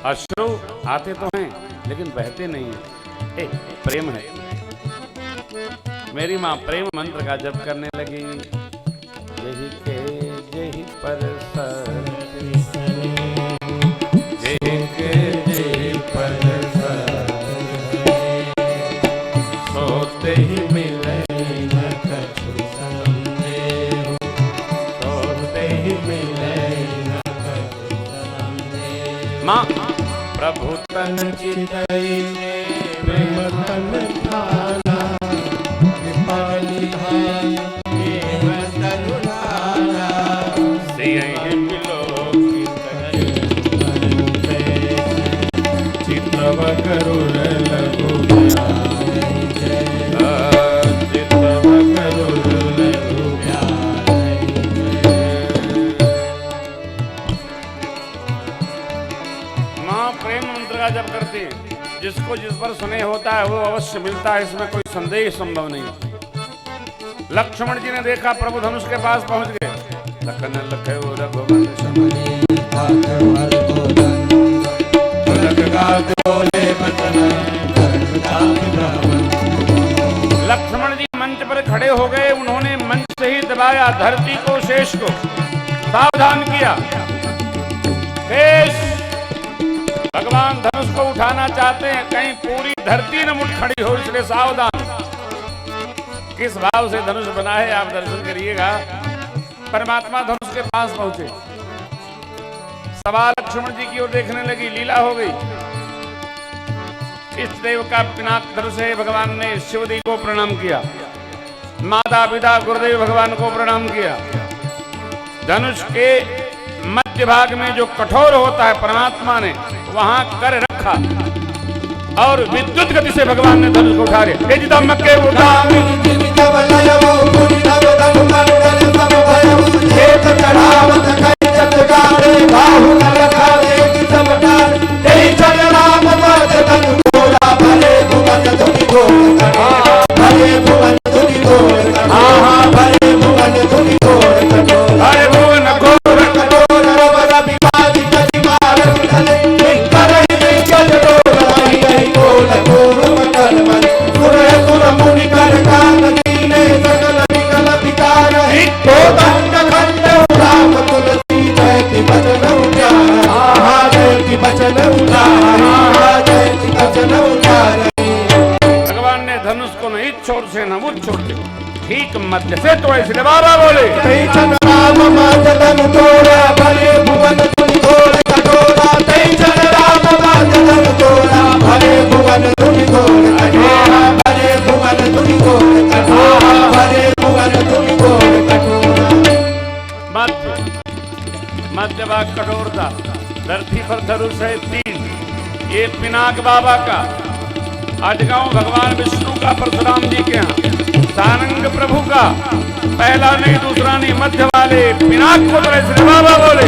अश्रु आते तो हैं लेकिन बहते नहीं हैं। प्रेम है। मेरी माँ प्रेम मंत्र का जप करने लगी, यही के यही पर सोते ही मिले न कछु संदेह, सोते ही मिले न कछु संदेह। माँ प्रभु तन चितई प्रेम तन ठाना, कृपाली भाई प्रेम तनु ढाला। सियहि चितव करुण लघु चितव प्रेम मंत्र का जप करते हैं, जिसको जिस पर स्नेह होता है वो अवश्य मिलता है, इसमें कोई संदेह संभव नहीं। लक्ष्मण जी ने देखा प्रभु धनुष के पास पहुंच गए। लखन लखयो रघुवंश लक्ष्मण जी मंच पर खड़े हो गए। उन्होंने मंच से ही दबाया धरती को, शेष को सावधान किया। शेष भगवान धनुष को उठाना चाहते हैं, कहीं पूरी धरती न मुठ खड़ी हो, इसलिए सावधान। किस भाव से धनुष बना है आप दर्शन करिएगा। परमात्मा धनुष के पास पहुंचे, सवाल लक्ष्मण जी की ओर देखने लगी, लीला हो गई। इष्ट देव का पिनाक धनुष है, भगवान ने शिवजी को प्रणाम किया, माता पिता गुरुदेव भगवान को प्रणाम किया। धनुष के मध्य भाग में जो कठोर होता है परमात्मा ने वहां कर रखा, और विद्युत गति से भगवान ने धनुष को उठा लिया। भगवान ने धनुष को नहीं छोर से न मुझ छोड़ से ठीक मध्य से तोड़े, इसलिए बाबा बोले मध्य भाग कठोर था, धरती पर धनुष है 3। ये पिनाक बाबा का, अजगांव भगवान विष्णु का, परशुराम जी के यहाँ सारंग प्रभु का, पहला नहीं दूसरा नहीं, मध्य वाले पिनाक को तोड़े, श्री बाबा बोले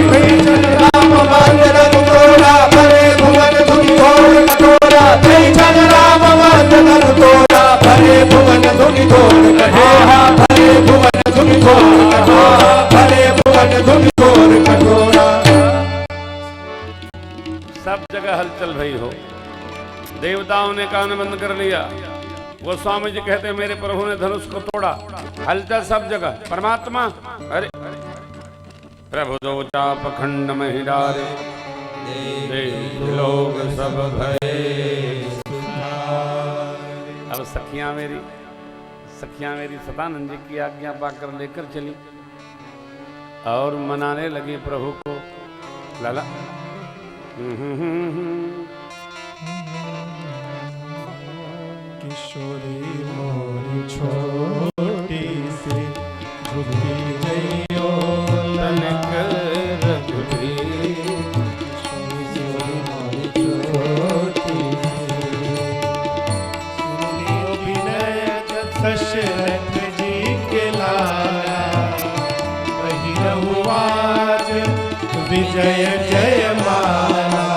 सब जगह हलचल भई हो। देवताओं ने कान बंद कर लिया। वो स्वामी जी कहते मेरे प्रभु ने धनुष को तोड़ा, हलचल सब जगह। परमात्मा अरे प्रभु दो चाप खंड में हिरारे, लोग सब भय। अब सखियां मेरी सतानंद जी की आज्ञा पाकर लेकर चली और मनाने लगी प्रभु को। लाला किशोरी मोरी छोटी सी झुकी जइयो तनक रघुबीर। किशोरी मोरी छोटी सुनियो विनय दशरथ जी के लाला, वही रहु आज विजय जय माला।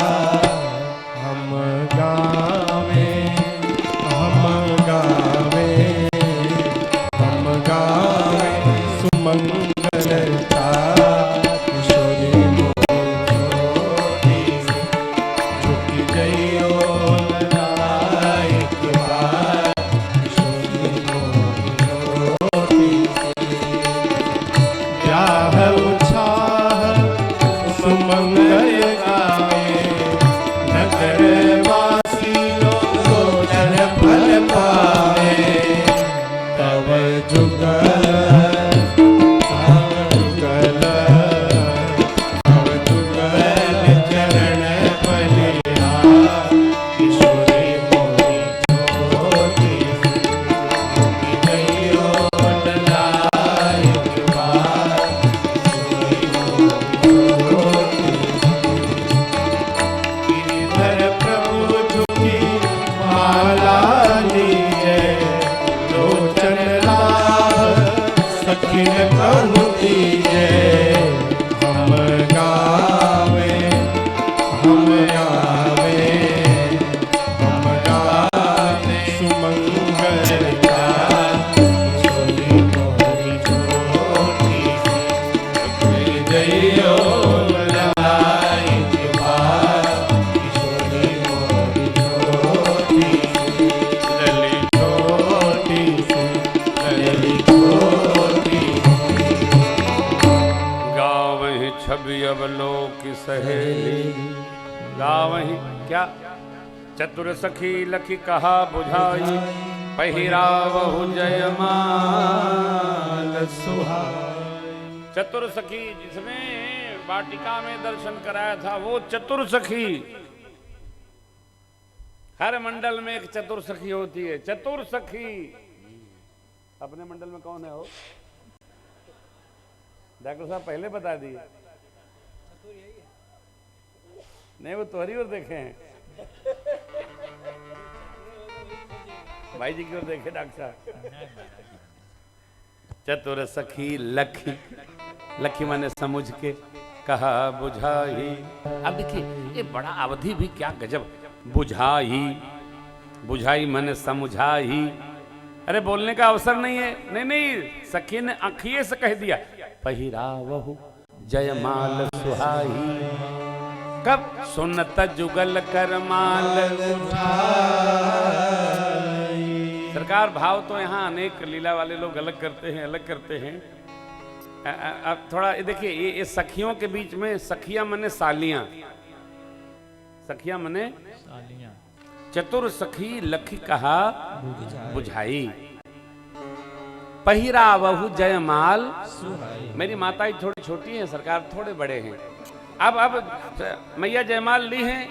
क्या? चतुर सखी लखी कहा बुझाई, पहिरावहु जयमाल सुहाई। चतुर सखी, जिसने वाटिका में दर्शन कराया था, वो चतुर सखी। हर मंडल में एक चतुर सखी होती है। चतुर सखी अपने मंडल में कौन है? हो डॉक्टर साहब पहले बता दिए। नहीं, वो तोहरी ओर देखे हैं। भाई जी की ओर देखे डॉक्टर साहब। चतुर सखी लखी, लखी माने समझ के कहा बुझाई। अब देखिए ये बड़ा अवधि भी क्या गजब। बुझाई, बुझाई माने समझाई। अरे बोलने का अवसर नहीं है। नहीं नहीं, सखी ने आँखिए से कह दिया, पहिरावहु जयमाल सुहाई। कब? सुनत जुगल कर माल। सरकार भाव तो यहाँ अनेक लीला वाले लोग अलग करते हैं, अलग करते हैं। अब थोड़ा देखिए, ये सखियों के बीच में सखिया मने सालियां, सखिया मने सालियां। चतुर सखी लखी कहा बुझाई, पहिरावहु जयमाल। मेरी माता ही थोड़ी छोटी है, सरकार थोड़े बड़े हैं। अब मैया जयमाल ली हैं।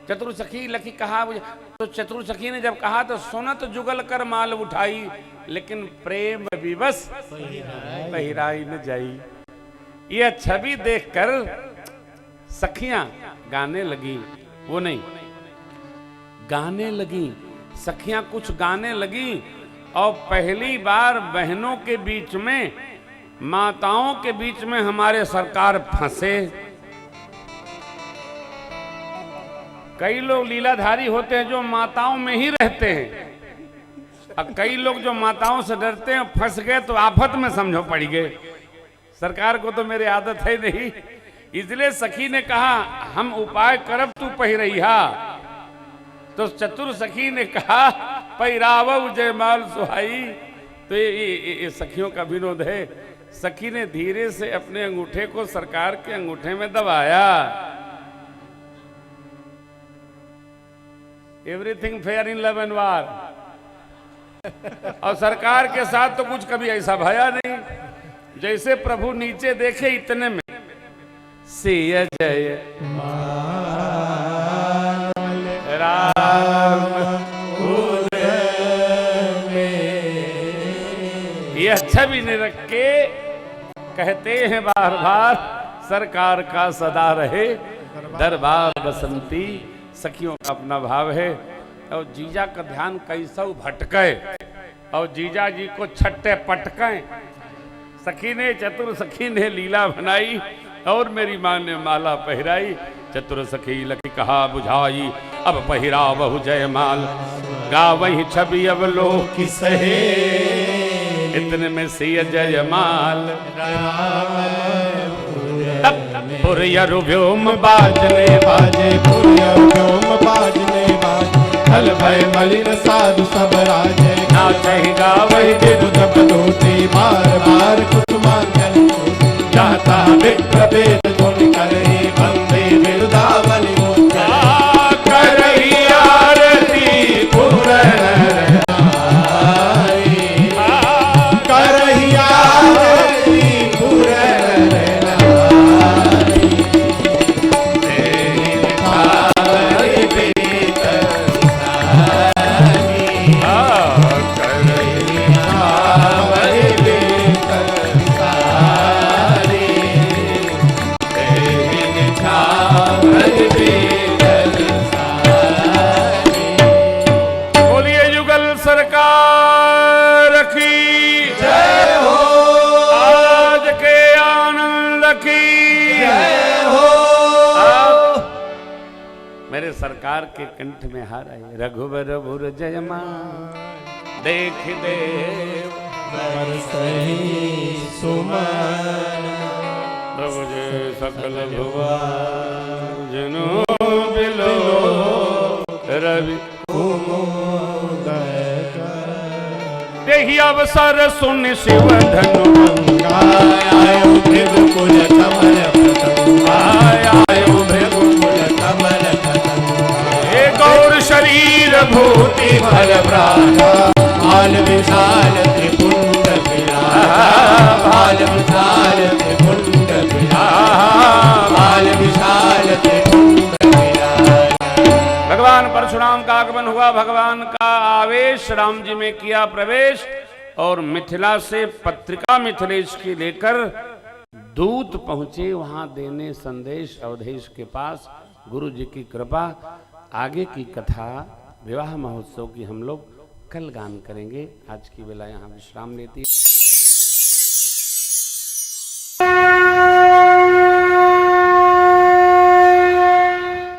चतुर सखी लखी कहा बुझाई, तो चतुर सखी ने जब कहा तो सुनत जुगल कर माल उठाई, लेकिन प्रेम विवश पहिराई न जाई। यह छवि देखकर सखियां गाने लगी। वो नहीं, गाने लगी सखियां, कुछ गाने लगी। और पहली बार बहनों के बीच में, माताओं के बीच में हमारे सरकार फंसे। कई लोग लीलाधारी होते हैं जो माताओं में ही रहते हैं, और कई लोग जो माताओं से डरते हैं, फंस गए तो आफत में समझो पड़ गए। सरकार को तो मेरी आदत है नहीं, इसलिए सखी ने कहा हम उपाय करब तू पहिरैहा। तो चतुर सखी ने कहा पहिरावहु जयमाल सुहाई। तो ये सखियों का विनोद है। सखी ने धीरे से अपने अंगूठे को सरकार के अंगूठे में दबाया। Everything fair in love and वार। और सरकार के साथ तो कुछ कभी ऐसा भया नहीं। जैसे प्रभु नीचे देखे इतने में सिय जय राम ये छवि ने रख के कहते हैं बार बार, सरकार का सदा रहे दरबार बसंती। सखियों का अपना भाव है। और जीजा का ध्यान कैसा भटके, और जीजा जी को छट्टे पटके। सखी ने, चतुर सखी ने लीला बनाई, और मेरी मां ने माला पहिराई। चतुर सखी लखी कहा बुझाई, अब पहिरावहु जयमाल। गावहि छवि अब लोक की सहे, इतने में सिय जयमाल। तब पुरयरु व्योम बाजने बाजे, पुरयरु व्योम बाजने बाजे। हल भय मलिन साधु सब राजे, नाचहि गावहि विदुत पदोती। बार बार कुसुमांचल जाता विप्र वेद धुन करहि, वंदे बिरुदावली मुद्रा। करहि आरती पुरन करहि आरती पुरन सरकार के कंठ में हार आए। रघुवर भुर जयमा देख देव बरसहि सुमन। प्रभु जय सकल भुवन जनो बिलो रवि देहि अवसर सुन शिव धनु आयो भृगुकुल कमल पतंग। आयो भृगुकुल कमल पतंग। शरीर भूति भर प्राणा भाल विशाल त्रिपुंड विराजा भाल विशाल त्रिपुंड विराजा भाल विशाल त्रिपुंड विराजा। भगवान परशुराम का आगमन हुआ, भगवान का आवेश राम जी में किया प्रवेश, और मिथिला से पत्रिका मिथिलेश की लेकर दूत पहुंचे वहां देने संदेश अवधेश के पास। गुरु जी की कृपा। आगे की कथा विवाह महोत्सव की हम लोग कल गान करेंगे। आज की बेला यहाँ विश्राम लेती है।